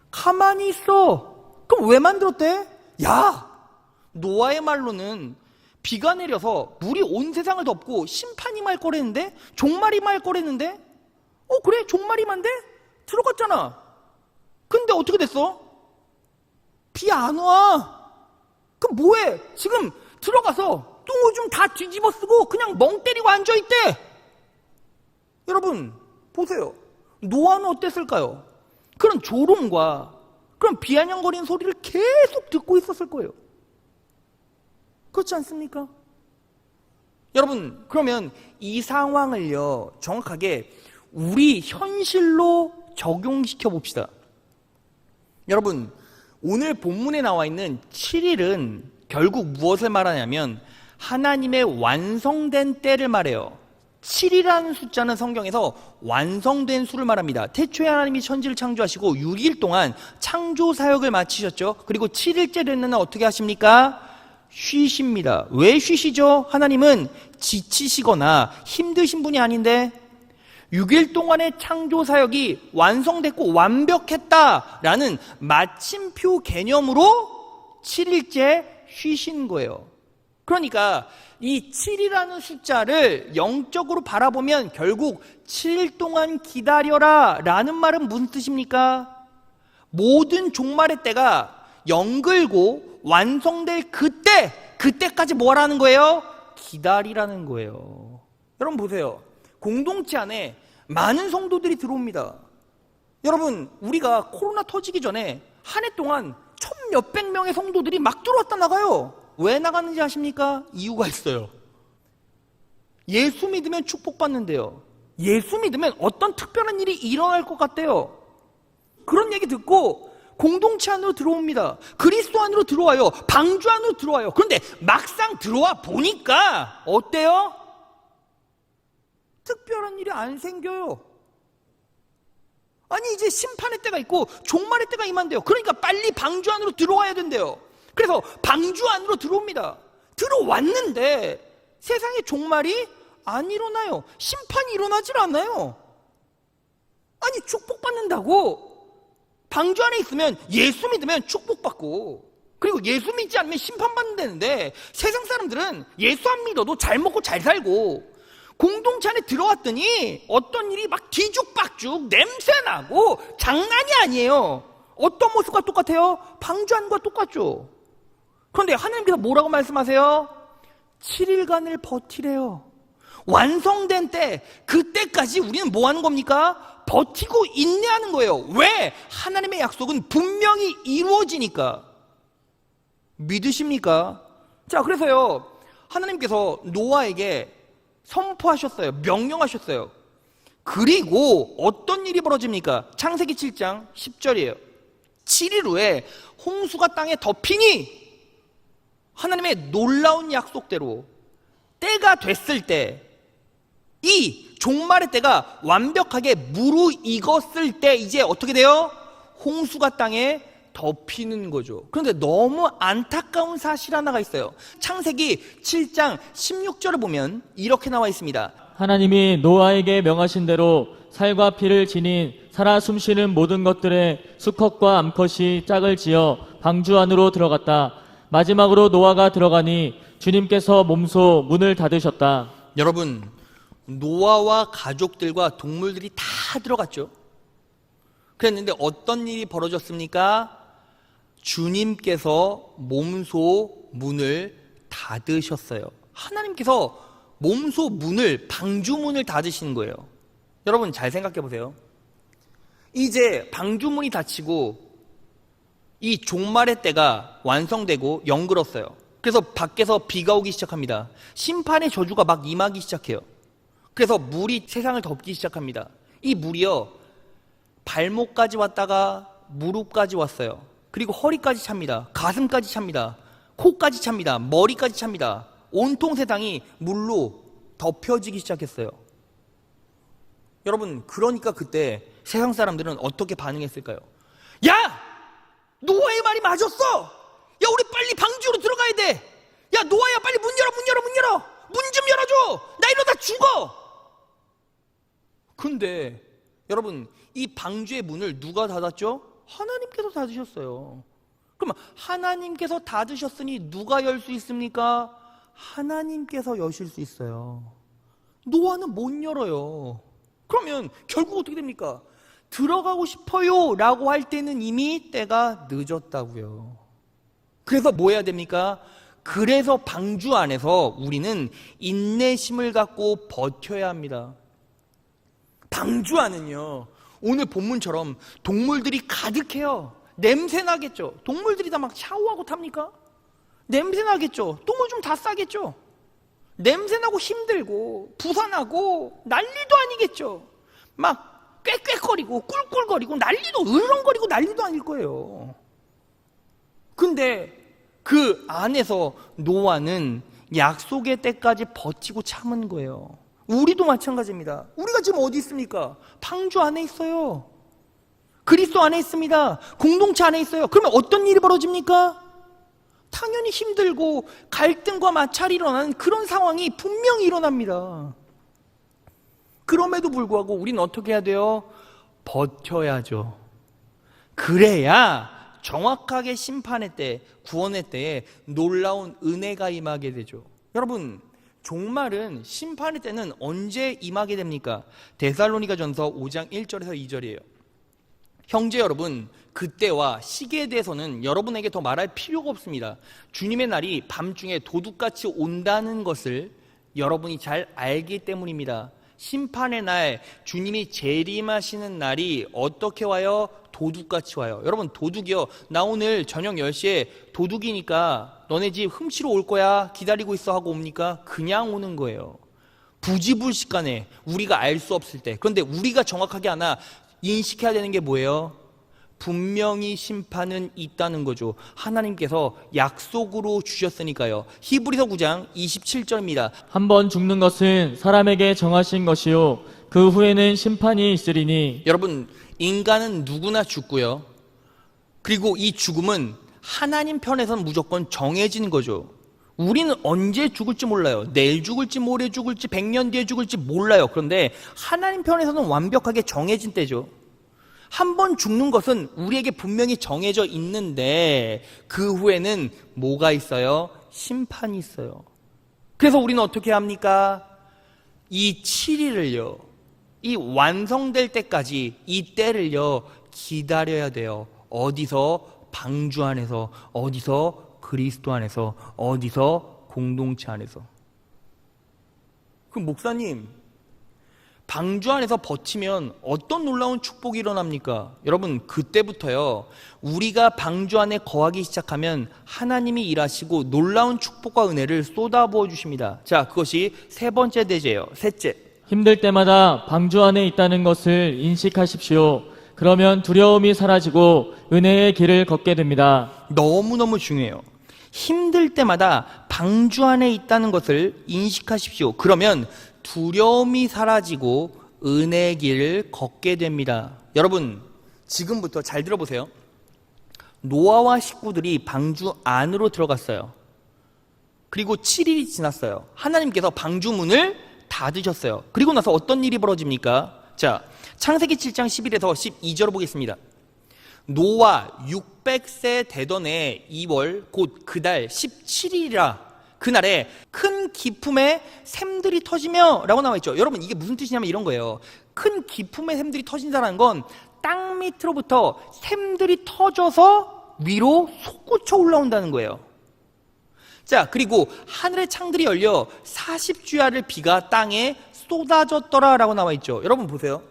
Speaker 1: 가만히 있어. 그럼 왜 만들었대? 야, 노아의 말로는 비가 내려서 물이 온 세상을 덮고 심판이 말 거랬는데? 종말이 말 거랬는데? 그래, 종말이 만데? 들어갔잖아. 근데 어떻게 됐어? 비 안 와. 그럼 뭐해? 지금 들어가서 똥 오줌 다 뒤집어 쓰고 그냥 멍 때리고 앉아있대. 여러분, 보세요. 노아는 어땠을까요? 그런 조롱과 그런 비아냥거리는 소리를 계속 듣고 있었을 거예요. 그렇지 않습니까? 여러분, 그러면 이 상황을요 정확하게 우리 현실로 적용시켜 봅시다. 여러분, 오늘 본문에 나와 있는 7일은 결국 무엇을 말하냐면 하나님의 완성된 때를 말해요. 7이라는 숫자는 성경에서 완성된 수를 말합니다. 태초에 하나님이 천지를 창조하시고 6일 동안 창조 사역을 마치셨죠. 그리고 7일째 되는 날 어떻게 하십니까? 쉬십니다. 왜 쉬시죠? 하나님은 지치시거나 힘드신 분이 아닌데 6일 동안의 창조 사역이 완성됐고 완벽했다라는 마침표 개념으로 7일째 쉬신 거예요. 그러니까 이 7이라는 숫자를 영적으로 바라보면 결국 7일 동안 기다려라 라는 말은 무슨 뜻입니까? 모든 종말의 때가 영글고 완성될 그때까지 뭐라는 거예요? 기다리라는 거예요. 여러분 보세요. 공동체 안에 많은 성도들이 들어옵니다. 여러분, 우리가 코로나 터지기 전에 한 해 동안 1,000몇백 명의 성도들이 막 들어왔다 나가요. 왜 나가는지 아십니까? 이유가 있어요. 예수 믿으면 축복받는데요. 예수 믿으면 어떤 특별한 일이 일어날 것 같대요. 그런 얘기 듣고 공동체 안으로 들어옵니다. 그리스도 안으로 들어와요. 방주 안으로 들어와요. 그런데 막상 들어와 보니까 어때요? 특별한 일이 안 생겨요. 아니, 이제 심판의 때가 있고 종말의 때가 임한대요. 그러니까 빨리 방주 안으로 들어와야 된대요. 그래서 방주 안으로 들어옵니다. 들어왔는데 세상의 종말이 안 일어나요. 심판이 일어나질 않아요. 아니, 축복받는다고 방주 안에 있으면 예수 믿으면 축복받고, 그리고 예수 믿지 않으면 심판받는다는데 세상 사람들은 예수 안 믿어도 잘 먹고 잘 살고, 공동체 안에 들어왔더니 어떤 일이 막 뒤죽박죽 냄새나고 장난이 아니에요. 어떤 모습과 똑같아요? 방주 안과 똑같죠. 그런데 하나님께서 뭐라고 말씀하세요? 7일간을 버티래요. 완성된 때, 그때까지 우리는 뭐 하는 겁니까? 버티고 인내하는 거예요. 왜? 하나님의 약속은 분명히 이루어지니까. 믿으십니까? 자, 그래서요, 하나님께서 노아에게 선포하셨어요. 명령하셨어요. 그리고 어떤 일이 벌어집니까? 창세기 7장 10절이에요. 7일 후에 홍수가 땅에 덮이니 하나님의 놀라운 약속대로 때가 됐을 때, 이 종말의 때가 완벽하게 무르익었을 때 이제 어떻게 돼요? 홍수가 땅에 덮이는 거죠. 그런데 너무 안타까운 사실 하나가 있어요. 창세기 7장 16절을 보면 이렇게 나와 있습니다.
Speaker 2: 하나님이 노아에게 명하신 대로 살과 피를 지닌 살아 숨쉬는 모든 것들의 수컷과 암컷이 짝을 지어 방주 안으로 들어갔다. 마지막으로 노아가 들어가니 주님께서 몸소 문을 닫으셨다.
Speaker 1: 여러분, 노아와 가족들과 동물들이 다 들어갔죠. 그랬는데 어떤 일이 벌어졌습니까? 주님께서 몸소 문을 닫으셨어요. 하나님께서 몸소 문을, 방주문을 닫으시는 거예요. 여러분, 잘 생각해 보세요. 이제 방주문이 닫히고 이 종말의 때가 완성되고 영글었어요. 그래서 밖에서 비가 오기 시작합니다. 심판의 저주가 막 임하기 시작해요. 그래서 물이 세상을 덮기 시작합니다. 이 물이요, 발목까지 왔다가 무릎까지 왔어요. 그리고 허리까지 찹니다. 가슴까지 찹니다. 코까지 찹니다. 머리까지 찹니다. 온통 세상이 물로 덮여지기 시작했어요. 여러분, 그러니까 그때 세상 사람들은 어떻게 반응했을까요? 야! 노아의 말이 맞았어! 야, 우리 빨리 방주로 들어가야 돼! 야, 노아야, 빨리 문 열어! 문 좀 열어줘! 나 이러다 죽어! 근데 여러분, 이 방주의 문을 누가 닫았죠? 하나님께서 닫으셨어요. 그러면 하나님께서 닫으셨으니 누가 열 수 있습니까? 하나님께서 여실 수 있어요. 노아는 못 열어요. 그러면 결국 어떻게 됩니까? 들어가고 싶어요 라고 할 때는 이미 때가 늦었다고요. 그래서 뭐 해야 됩니까? 그래서 방주 안에서 우리는 인내심을 갖고 버텨야 합니다. 방주 안은요, 오늘 본문처럼 동물들이 가득해요. 냄새 나겠죠. 동물들이 다 막 샤워하고 탑니까? 냄새 나겠죠. 똥을 좀 다 싸겠죠. 냄새 나고 힘들고 부산하고 난리도 아니겠죠. 막 꽥꽥거리고 꿀꿀거리고 난리도, 으렁거리고 난리도 아닐 거예요. 근데 그 안에서 노아는 약속의 때까지 버티고 참은 거예요. 우리도 마찬가지입니다. 우리가 지금 어디 있습니까? 방주 안에 있어요. 그리스도 안에 있습니다. 공동체 안에 있어요. 그러면 어떤 일이 벌어집니까? 당연히 힘들고 갈등과 마찰이 일어나는 그런 상황이 분명히 일어납니다. 그럼에도 불구하고 우리는 어떻게 해야 돼요? 버텨야죠. 그래야 정확하게 심판의 때, 구원의 때에 놀라운 은혜가 임하게 되죠. 여러분, 종말은, 심판의 때는 언제 임하게 됩니까? 데살로니가전서 5장 1절에서 2절이에요. 형제 여러분, 그때와 시기에 대해서는 여러분에게 더 말할 필요가 없습니다. 주님의 날이 밤중에 도둑같이 온다는 것을 여러분이 잘 알기 때문입니다. 심판의 날, 주님이 재림하시는 날이 어떻게 와요? 도둑같이 와요. 여러분, 도둑이요. 나 오늘 저녁 10시에 도둑이니까 너네 집 훔치러 올 거야. 기다리고 있어 하고 옵니까? 그냥 오는 거예요. 부지불식간에 우리가 알 수 없을 때. 그런데 우리가 정확하게 하나 인식해야 되는 게 뭐예요? 분명히 심판은 있다는 거죠. 하나님께서 약속으로 주셨으니까요. 히브리서 9장 27절입니다.
Speaker 2: 한 번 죽는 것은 사람에게 정하신 것이요 그 후에는 심판이 있으리니.
Speaker 1: 여러분, 인간은 누구나 죽고요. 그리고 이 죽음은 하나님 편에서는 무조건 정해진 거죠. 우리는 언제 죽을지 몰라요. 내일 죽을지 모레 죽을지 100년 뒤에 죽을지 몰라요. 그런데 하나님 편에서는 완벽하게 정해진 때죠. 한 번 죽는 것은 우리에게 분명히 정해져 있는데 그 후에는 뭐가 있어요? 심판이 있어요. 그래서 우리는 어떻게 합니까? 이 7일을요, 이 완성될 때까지 이 때를요 기다려야 돼요. 어디서? 방주 안에서. 어디서? 그리스도 안에서. 어디서? 공동체 안에서. 그럼 목사님, 방주 안에서 버티면 어떤 놀라운 축복이 일어납니까? 여러분, 그때부터요, 우리가 방주 안에 거하기 시작하면 하나님이 일하시고 놀라운 축복과 은혜를 쏟아부어 주십니다. 자, 그것이 세 번째 대제예요. 셋째,
Speaker 2: 힘들 때마다 방주 안에 있다는 것을 인식하십시오. 그러면 두려움이 사라지고 은혜의 길을 걷게 됩니다.
Speaker 1: 너무너무 중요해요. 힘들 때마다 방주 안에 있다는 것을 인식하십시오. 그러면 두려움이 사라지고 은혜의 길을 걷게 됩니다. 여러분, 지금부터 잘 들어보세요. 노아와 식구들이 방주 안으로 들어갔어요. 그리고 7일이 지났어요. 하나님께서 방주 문을 닫으셨어요. 그리고 나서 어떤 일이 벌어집니까? 자, 창세기 7장 11에서 12절을 보겠습니다. 노아 600세 되던 해 2월 곧 그달 17일이라 그날에 큰 기품의 샘들이 터지며 라고 나와 있죠. 여러분, 이게 무슨 뜻이냐면 이런 거예요. 큰 기품의 샘들이 터진다는 건 땅 밑으로부터 샘들이 터져서 위로 솟구쳐 올라온다는 거예요. 자, 그리고 하늘의 창들이 열려 40주야를 비가 땅에 쏟아졌더라 라고 나와 있죠. 여러분 보세요.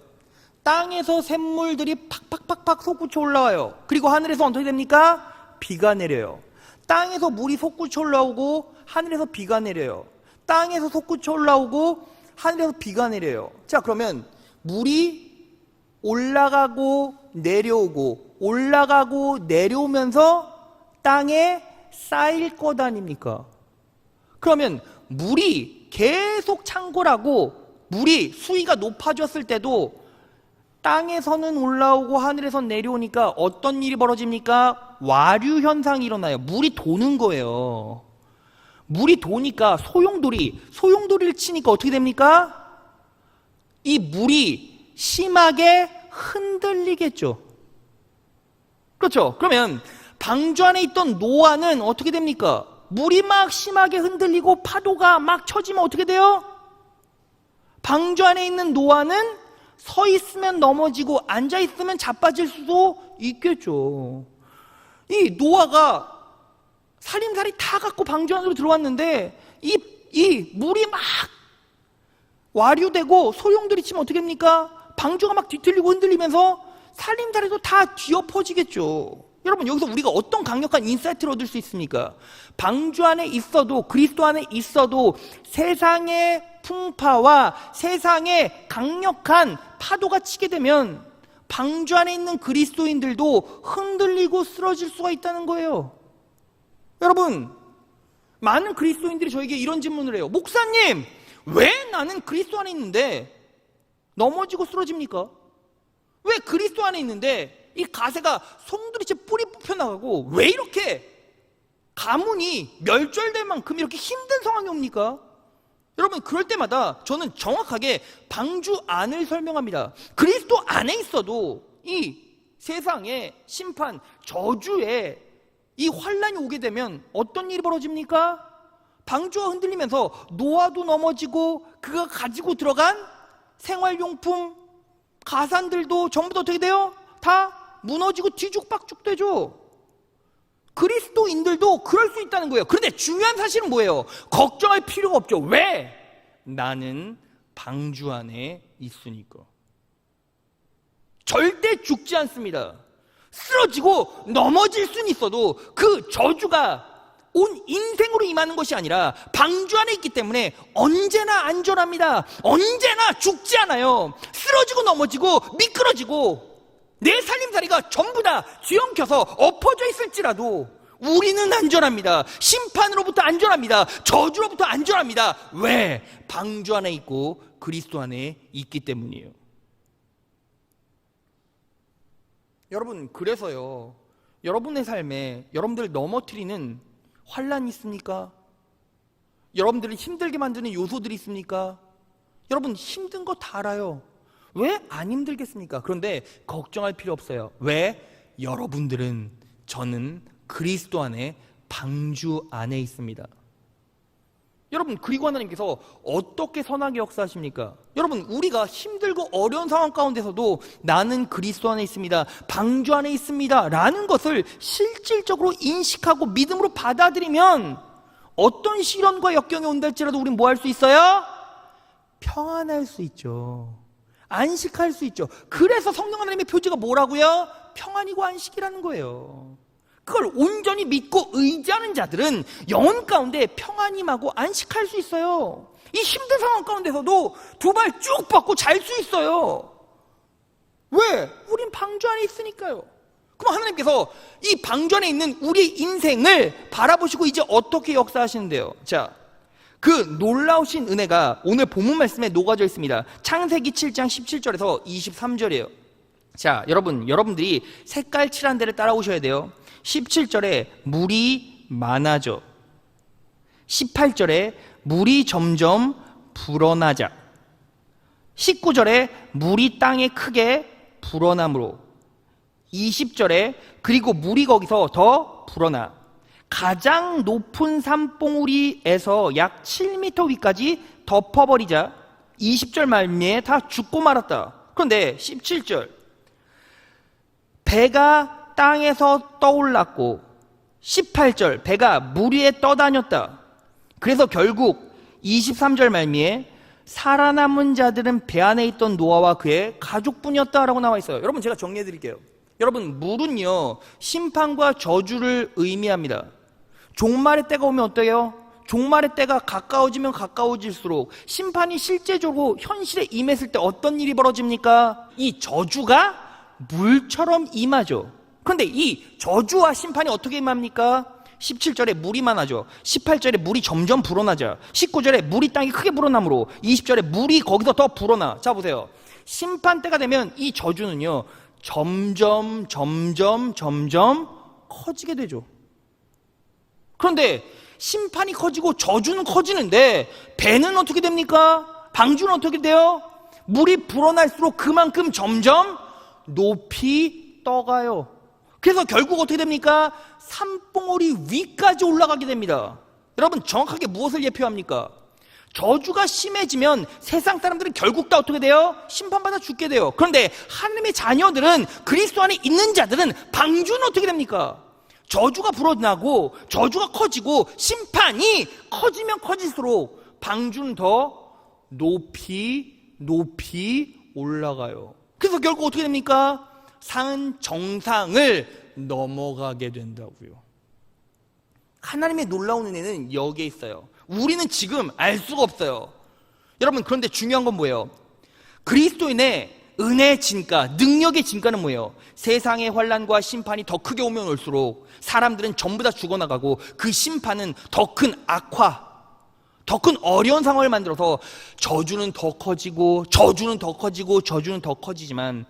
Speaker 1: 땅에서 샘물들이 팍팍팍팍 솟구쳐 올라와요. 그리고 하늘에서 어떻게 됩니까? 비가 내려요. 땅에서 물이 솟구쳐 올라오고 하늘에서 비가 내려요. 땅에서 솟구쳐 올라오고 하늘에서 비가 내려요. 자, 그러면 물이 올라가고 내려오고 올라가고 내려오면서 땅에 쌓일 것 아닙니까? 그러면 물이 계속 창궐하고 물이 수위가 높아졌을 때도 땅에서는 올라오고 하늘에서 내려오니까 어떤 일이 벌어집니까? 와류 현상이 일어나요. 물이 도는 거예요. 물이 도니까 소용돌이를 치니까 어떻게 됩니까? 이 물이 심하게 흔들리겠죠. 그렇죠? 그러면 방주 안에 있던 노아는 어떻게 됩니까? 물이 막 심하게 흔들리고 파도가 막 쳐지면 어떻게 돼요? 방주 안에 있는 노아는 서 있으면 넘어지고 앉아 있으면 자빠질 수도 있겠죠. 이 노아가 살림살이 다 갖고 방주 안으로 들어왔는데 이 물이 막 와류되고 소용돌이 치면 어떻게 됩니까? 방주가 막 뒤틀리고 흔들리면서 살림살이도 다 뒤엎어지겠죠. 여러분, 여기서 우리가 어떤 강력한 인사이트를 얻을 수 있습니까? 방주 안에 있어도, 그리스도 안에 있어도 세상의 풍파와 세상의 강력한 파도가 치게 되면 방주 안에 있는 그리스도인들도 흔들리고 쓰러질 수가 있다는 거예요. 여러분, 많은 그리스도인들이 저에게 이런 질문을 해요. 목사님, 왜 나는 그리스도 안에 있는데 넘어지고 쓰러집니까? 왜 그리스도 안에 있는데 이 가세가 송두리째 뿌리 뽑혀나가고 왜 이렇게 가문이 멸절될 만큼 이렇게 힘든 상황이 옵니까? 여러분, 그럴 때마다 저는 정확하게 방주 안을 설명합니다. 그리스도 안에 있어도 이 세상의 심판, 저주에 이 환란이 오게 되면 어떤 일이 벌어집니까? 방주가 흔들리면서 노아도 넘어지고 그가 가지고 들어간 생활용품, 가산들도 전부 다 어떻게 돼요? 다 무너지고 뒤죽박죽 되죠. 그리스도인들도 그럴 수 있다는 거예요. 그런데 중요한 사실은 뭐예요? 걱정할 필요가 없죠. 왜? 나는 방주 안에 있으니까. 절대 죽지 않습니다. 쓰러지고 넘어질 수는 있어도 그 저주가 온 인생으로 임하는 것이 아니라 방주 안에 있기 때문에 언제나 안전합니다. 언제나 죽지 않아요. 쓰러지고 넘어지고 미끄러지고 내 살림살이가 전부 다 뒤엉켜서 엎어져 있을지라도 우리는 안전합니다. 심판으로부터 안전합니다. 저주로부터 안전합니다. 왜? 방주 안에 있고 그리스도 안에 있기 때문이에요. 여러분, 그래서요, 여러분의 삶에 여러분들 넘어뜨리는 환란이 있습니까? 여러분들을 힘들게 만드는 요소들이 있습니까? 여러분, 힘든 거 다 알아요. 왜 안 힘들겠습니까? 그런데 걱정할 필요 없어요. 왜? 여러분들은, 저는 그리스도 안에 방주 안에 있습니다. 여러분, 그리고 하나님께서 어떻게 선하게 역사하십니까? 여러분, 우리가 힘들고 어려운 상황 가운데서도 나는 그리스도 안에 있습니다, 방주 안에 있습니다 라는 것을 실질적으로 인식하고 믿음으로 받아들이면 어떤 시련과 역경이 온다 할지라도 우리는 뭐 할 수 있어요? 평안할 수 있죠. 안식할 수 있죠. 그래서 성령 하나님의 표지가 뭐라고요? 평안이고 안식이라는 거예요. 그걸 온전히 믿고 의지하는 자들은 영혼 가운데 평안이 임하고 안식할 수 있어요. 이 힘든 상황 가운데서도 두 발 쭉 뻗고 잘 수 있어요. 왜? 우린 방주 안에 있으니까요. 그럼 하나님께서 이 방주 안에 있는 우리 인생을 바라보시고 이제 어떻게 역사하시는데요? 자, 그 놀라우신 은혜가 오늘 본문 말씀에 녹아져 있습니다. 창세기 7장 17절에서 23절이에요. 자, 여러분들이 색깔 칠한 데를 따라오셔야 돼요. 17절에 물이 많아져, 18절에 물이 점점 불어나자, 19절에 물이 땅에 크게 불어나므로, 20절에 그리고 물이 거기서 더 불어나 가장 높은 산봉우리에서 약 7m 위까지 덮어버리자 20절 말미에 다 죽고 말았다. 그런데 17절, 배가 땅에서 떠올랐고, 18절, 배가 물 위에 떠다녔다. 그래서 결국 23절 말미에 살아남은 자들은 배 안에 있던 노아와 그의 가족뿐이었다라고 나와 있어요. 여러분, 제가 정리해 드릴게요. 여러분, 물은요, 심판과 저주를 의미합니다. 종말의 때가 오면 어때요? 종말의 때가 가까워지면 가까워질수록 심판이 실제적으로 현실에 임했을 때 어떤 일이 벌어집니까? 이 저주가 물처럼 임하죠. 그런데 이 저주와 심판이 어떻게 임합니까? 17절에 물이 많아져, 18절에 물이 점점 불어나자, 19절에 물이 땅에 크게 불어나므로, 20절에 물이 거기서 더 불어나. 자, 보세요. 심판 때가 되면 이 저주는요, 점점 커지게 되죠. 그런데 심판이 커지고 저주는 커지는데 배는 어떻게 됩니까? 방주는 어떻게 돼요? 물이 불어날수록 그만큼 점점 높이 떠가요. 그래서 결국 어떻게 됩니까? 산봉우리 위까지 올라가게 됩니다. 여러분, 정확하게 무엇을 예표합니까? 저주가 심해지면 세상 사람들은 결국 다 어떻게 돼요? 심판받아 죽게 돼요. 그런데 하나님의 자녀들은, 그리스도 안에 있는 자들은 방주는 어떻게 됩니까? 저주가 불어나고 저주가 커지고 심판이 커지면 커질수록 방주는 더 높이 올라가요. 그래서 결국 어떻게 됩니까? 산 정상을 넘어가게 된다고요. 하나님의 놀라운 은혜는 여기에 있어요. 우리는 지금 알 수가 없어요. 여러분, 그런데 중요한 건 뭐예요? 그리스도인의 은혜의 진가, 능력의 진가는 뭐예요? 세상의 환난과 심판이 더 크게 오면 올수록 사람들은 전부 다 죽어나가고 그 심판은 더 큰 악화, 더 큰 어려운 상황을 만들어서 저주는 더 커지고 저주는 더 커지지만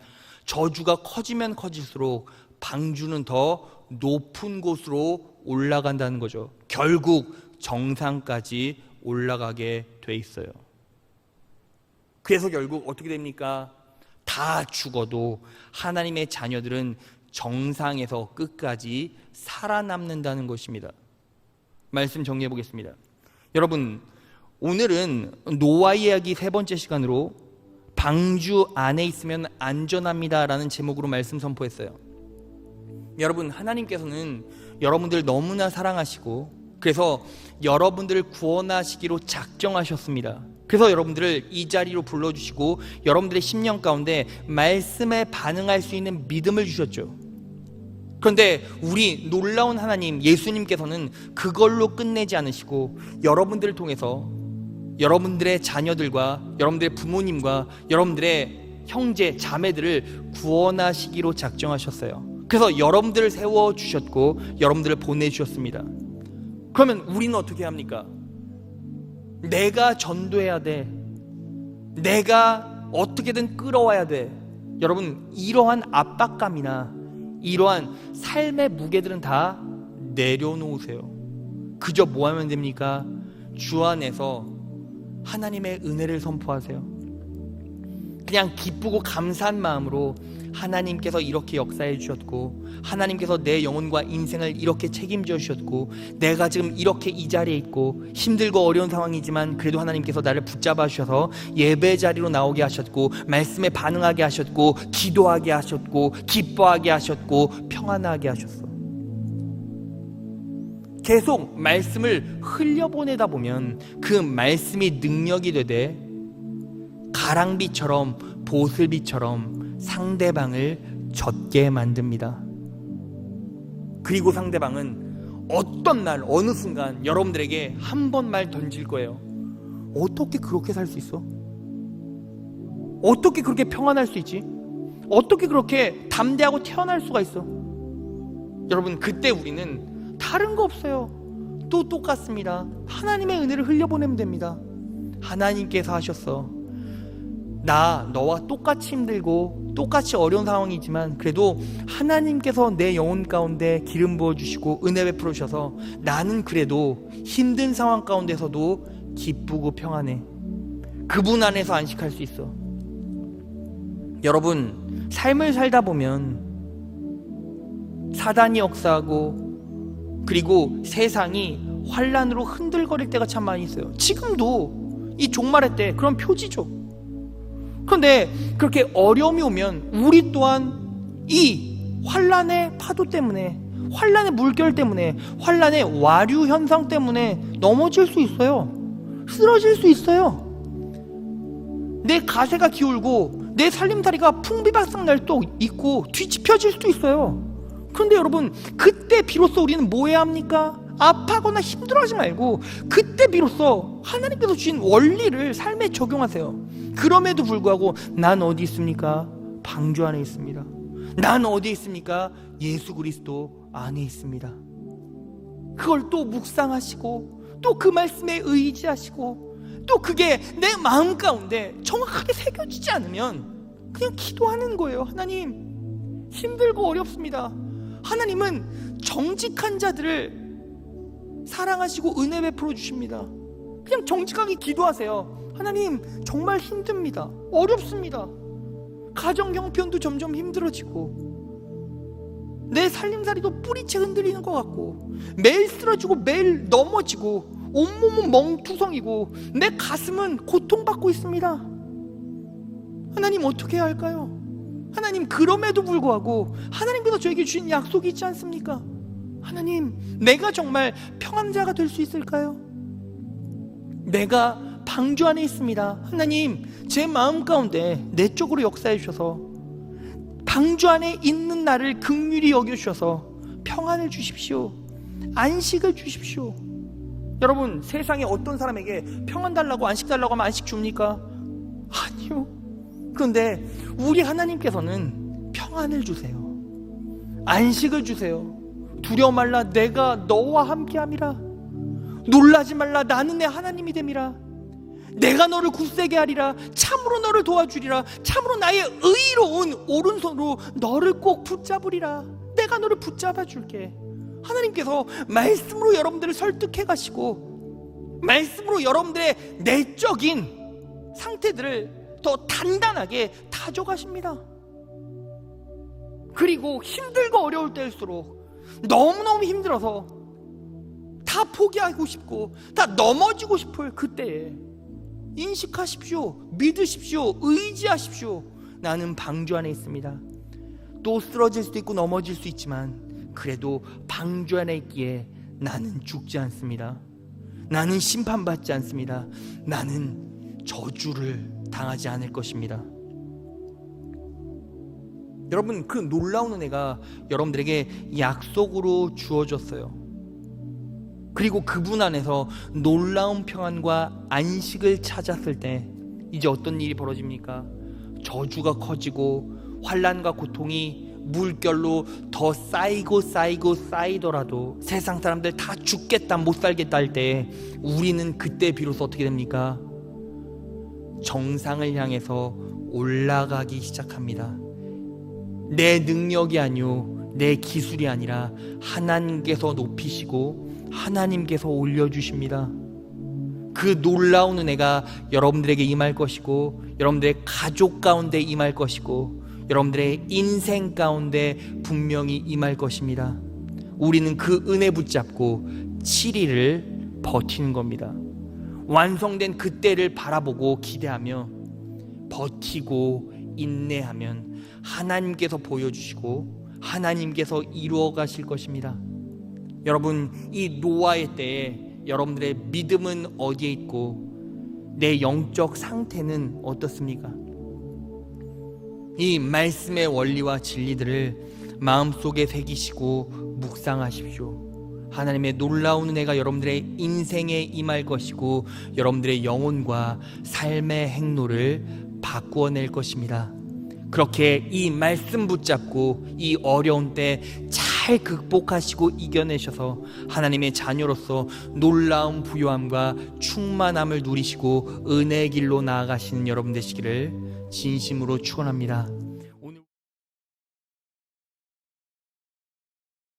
Speaker 1: 저주가 커지면 커질수록 방주는 더 높은 곳으로 올라간다는 거죠. 결국 정상까지 올라가게 돼 있어요. 그래서 결국 어떻게 됩니까? 다 죽어도 하나님의 자녀들은 정상에서 끝까지 살아남는다는 것입니다. 말씀 정리해 보겠습니다. 여러분, 오늘은 노아 이야기 3번째 시간으로 방주 안에 있으면 안전합니다라는 제목으로 말씀 선포했어요. 여러분, 하나님께서는 여러분들 너무나 사랑하시고 그래서 여러분들을 구원하시기로 작정하셨습니다. 그래서 여러분들을 이 자리로 불러주시고 여러분들의 심령 가운데 말씀에 반응할 수 있는 믿음을 주셨죠. 그런데 우리 놀라운 하나님 예수님께서는 그걸로 끝내지 않으시고 여러분들을 통해서 여러분들의 자녀들과 여러분들의 부모님과 여러분들의 형제 자매들을 구원하시기로 작정하셨어요. 그래서 여러분들을 세워주셨고 여러분들을 보내주셨습니다. 그러면 우리는 어떻게 합니까? 내가 전도해야 돼. 내가 어떻게든 끌어와야 돼. 여러분, 이러한 압박감이나 이러한 삶의 무게들은 다 내려놓으세요. 그저 뭐 하면 됩니까? 주 안에서 하나님의 은혜를 선포하세요. 그냥 기쁘고 감사한 마음으로 하나님께서 이렇게 역사해 주셨고, 하나님께서 내 영혼과 인생을 이렇게 책임져 주셨고, 내가 지금 이렇게 이 자리에 있고 힘들고 어려운 상황이지만 그래도 하나님께서 나를 붙잡아 주셔서 예배 자리로 나오게 하셨고, 말씀에 반응하게 하셨고, 기도하게 하셨고, 기뻐하게 하셨고, 평안하게 하셨어. 계속 말씀을 흘려보내다 보면 그 말씀이 능력이 되되 가랑비처럼 보슬비처럼 상대방을 젖게 만듭니다. 그리고 상대방은 어떤 날 어느 순간 여러분들에게 한 번 말 던질 거예요. 어떻게 그렇게 살 수 있어? 어떻게 그렇게 평안할 수 있지? 어떻게 그렇게 담대하고 태어날 수가 있어? 여러분, 그때 우리는 다른 거 없어요. 또 똑같습니다. 하나님의 은혜를 흘려보내면 됩니다. 하나님께서 하셨어. 나 너와 똑같이 힘들고 똑같이 어려운 상황이지만 그래도 하나님께서 내 영혼 가운데 기름 부어주시고 은혜 베풀어 주셔서 나는 그래도 힘든 상황 가운데서도 기쁘고 평안해. 그분 안에서 안식할 수 있어. 여러분, 삶을 살다 보면 사단이 역사하고 그리고 세상이 환난으로 흔들거릴 때가 참 많이 있어요. 지금도 이 종말의 때 그런 표지죠. 그런데 그렇게 어려움이 오면 우리 또한 이 환난의 파도 때문에, 환난의 물결 때문에, 환난의 와류 현상 때문에 넘어질 수 있어요. 쓰러질 수 있어요. 내 가세가 기울고 내 살림살이가 풍비박산 날 또 있고 뒤집혀질 수도 있어요. 그런데 여러분, 그때 비로소 우리는 뭐 해야 합니까? 아파하거나 힘들어하지 말고 그때 비로소 하나님께서 주신 원리를 삶에 적용하세요. 그럼에도 불구하고 난 어디 있습니까? 방주 안에 있습니다. 난 어디 있습니까? 예수 그리스도 안에 있습니다. 그걸 또 묵상하시고 또 그 말씀에 의지하시고 또 그게 내 마음 가운데 정확하게 새겨지지 않으면 그냥 기도하는 거예요. 하나님, 힘들고 어렵습니다. 하나님은 정직한 자들을 사랑하시고 은혜 베풀어 주십니다. 그냥 정직하게 기도하세요. 하나님, 정말 힘듭니다. 어렵습니다. 가정 형편도 점점 힘들어지고 내 살림살이도 뿌리채 흔들리는 것 같고 매일 쓰러지고 매일 넘어지고 온몸은 멍투성이고 내 가슴은 고통받고 있습니다. 하나님, 어떻게 해야 할까요? 하나님, 그럼에도 불구하고 하나님께서 저에게 주신 약속이 있지 않습니까? 하나님, 내가 정말 평안자가 될 수 있을까요? 내가 방주 안에 있습니다. 하나님, 제 마음 가운데 내 쪽으로 역사해 주셔서 방주 안에 있는 나를 긍휼히 여겨주셔서 평안을 주십시오. 안식을 주십시오. 여러분, 세상에 어떤 사람에게 평안 달라고 안식 달라고 하면 안식 줍니까? 아니요. 그런데 우리 하나님께서는 평안을 주세요. 안식을 주세요. 두려워 말라, 내가 너와 함께함이라. 놀라지 말라, 나는 내 하나님이 됨이라. 내가 너를 굳세게 하리라. 참으로 너를 도와주리라. 참으로 나의 의로운 오른손으로 너를 꼭 붙잡으리라. 내가 너를 붙잡아 줄게. 하나님께서 말씀으로 여러분들을 설득해 가시고 말씀으로 여러분들의 내적인 상태들을 더 단단하게 다져가십니다. 그리고 힘들고 어려울 때일수록 너무너무 힘들어서 다 포기하고 싶고 다 넘어지고 싶을 그때에 인식하십시오. 믿으십시오. 의지하십시오. 나는 방주 안에 있습니다. 또 쓰러질 수도 있고 넘어질 수 있지만 그래도 방주 안에 있기에 나는 죽지 않습니다. 나는 심판받지 않습니다. 나는 저주를 당하지 않을 것입니다. 여러분, 그 놀라운 은혜가 여러분들에게 약속으로 주어졌어요. 그리고 그분 안에서 놀라운 평안과 안식을 찾았을 때 이제 어떤 일이 벌어집니까? 저주가 커지고 환난과 고통이 물결로 더 쌓이더라도 세상 사람들 다 죽겠다, 못 살겠다 할 때 우리는 그때 비로소 어떻게 됩니까? 정상을 향해서 올라가기 시작합니다. 내 능력이 아니요, 내 기술이 아니라 하나님께서 높이시고 하나님께서 올려주십니다. 그 놀라운 은혜가 여러분들에게 임할 것이고, 여러분들의 가족 가운데 임할 것이고, 여러분들의 인생 가운데 분명히 임할 것입니다. 우리는 그 은혜 붙잡고 7일을 버티는 겁니다. 완성된 그때를 바라보고 기대하며 버티고 인내하면 하나님께서 보여주시고 하나님께서 이루어 가실 것입니다. 여러분, 이 노아의 때에 여러분들의 믿음은 어디에 있고 내 영적 상태는 어떻습니까? 이 말씀의 원리와 진리들을 마음속에 새기시고 묵상하십시오. 하나님의 놀라운 은혜가 여러분들의 인생에 임할 것이고 여러분들의 영혼과 삶의 행로를 바꾸어낼 것입니다. 그렇게 이 말씀 붙잡고 이 어려운 때 잘 극복하시고 이겨내셔서 하나님의 자녀로서 놀라운 부요함과 충만함을 누리시고 은혜의 길로 나아가시는 여러분 되시기를 진심으로 축원합니다.